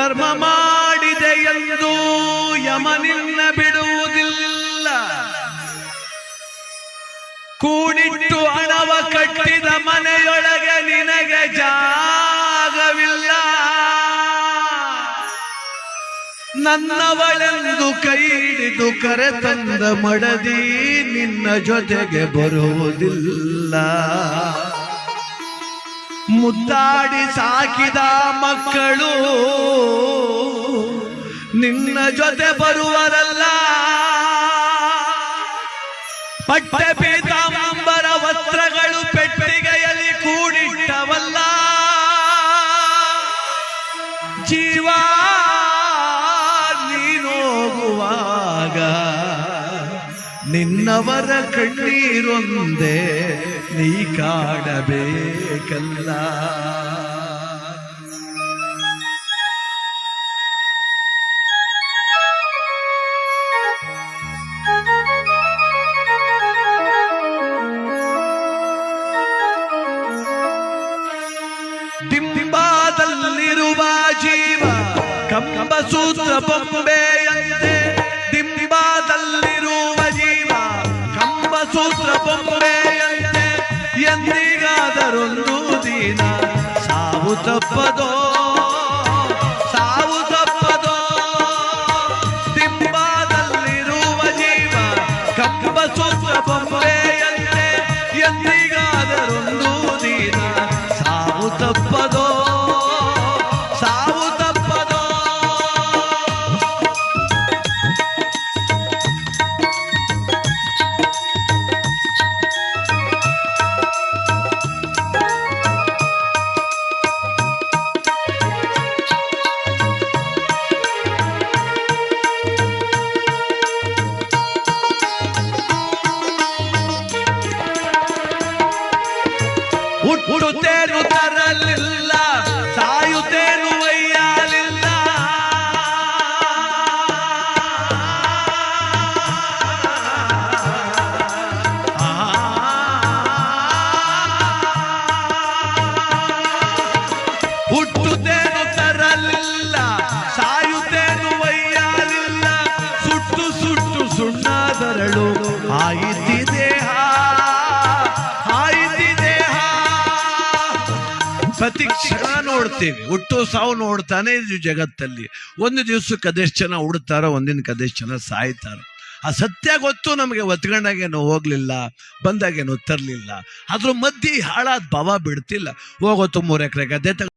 ಧರ್ಮ ಮಾಡಿದೆ ಎಂದು ಯಮನಿನ್ನ ಬಿಡುವುದಿಲ್ಲ. ಕೂಡಿಟ್ಟು ಹಣವ ಕಟ್ಟಿದ ಮನೆಯೊಳಗೆ ನಿನಗೆ ಜಾಗವಿಲ್ಲ. ನನ್ನವಳೆಂದು ಕೈ ಹಿಡಿದು ಕರೆ ತಂದ ಮಡದಿ ನಿನ್ನ ಜೊತೆಗೆ ಬರುವುದಿಲ್ಲ. ಮುದ್ದಾಡಿ ಸಾಕಿದ ಮಕ್ಕಳು ನಿನ್ನ ಜೊತೆ ಬರುವರಲ್ಲ. ಪಟ್ಟೆ ಪೀತಾಂಬರ ವಸ್ತ್ರಗಳು ಪೆಟ್ಟಿಗೆಯಲ್ಲಿ ಕೂಡಿಟ್ಟವಲ್ಲ. ಜೀವ ನೀನೋಗುವಾಗ ನಿನ್ನವರ ಕಣ್ಣೀರೊಂದೇ ನೀ ಕಾಡಬೇಕಲ್ಲ. ದಿಂಬಾದಲ್ಲಿರುವ ಜೀವ ಕಂಬಸೂತ್ರ ಬೊಂಬೆಯಂತೆ. ದಿಂಬಾದಲ್ಲಿರುವ ಜೀವ ಕಂಬಸೂತ್ರ ಬೊಂಬೆಯಂತೆ. ಎಂದಿಗಾದರೊಂದು ದಿನ ಸಾವು ತಪ್ಪದೋ, ಸಾವು ತಪ್ಪದೋ. ದಿಂಬಾದಲ್ಲಿರುವ ಜೀವ ಕಂಬಸೂತ್ರ ಬೊಂಬೆಯಂತೆ. ಎಂದಿಗಾದರೊಂದು ದಿನ ಸಾವು ತಪ್ಪದೋ, ಸಾವು ತಪ್ಪದೋ. ಹುಟ್ಟುತ್ತೇನು ತರಲಿಲ್ಲ, ಸಾಯುತ್ತೇನು ಒಯ್ಯಲಿಲ್ಲ. ಹುಟ್ಟುತ್ತೇನು ತರಲಿಲ್ಲ, ಸಾಯುತ್ತೇನು ಒಯ್ಯಲಿಲ್ಲ. ಸುಟ್ಟು ಸುಟ್ಟು ಸುಣ್ಣಾದರಳು ಆಯಿತಿದೆ. ಪ್ರತಿ ಕ್ಷಣ ನೋಡ್ತೀವಿ, ಹುಟ್ಟು ಸಾವು ನೋಡ್ತಾನೆ ಇದೀವಿ ಜಗತ್ತಲ್ಲಿ. ಒಂದು ದಿವಸಕ್ಕೆ ಅದೆಷ್ಟು ಜನ ಹುಡ್ತಾರೋ, ಒಂದಿನಕ್ಕೆ ಅದೆಷ್ಟು ಜನ ಸಾಯ್ತಾರೋ. ಆ ಸತ್ಯ ಗೊತ್ತು ನಮಗೆ. ಒತ್ಕೊಂಡಾಗೇನು ಹೋಗ್ಲಿಲ್ಲ, ಬಂದಾಗೇನು ತರಲಿಲ್ಲ. ಅದ್ರ ಮಧ್ಯೆ ಹಾಳಾದ ಭಾವ ಬಿಡ್ತಿಲ್ಲ. ಹೋಗೋತು 3 ಎಕರೆ ಗದ್ದೆ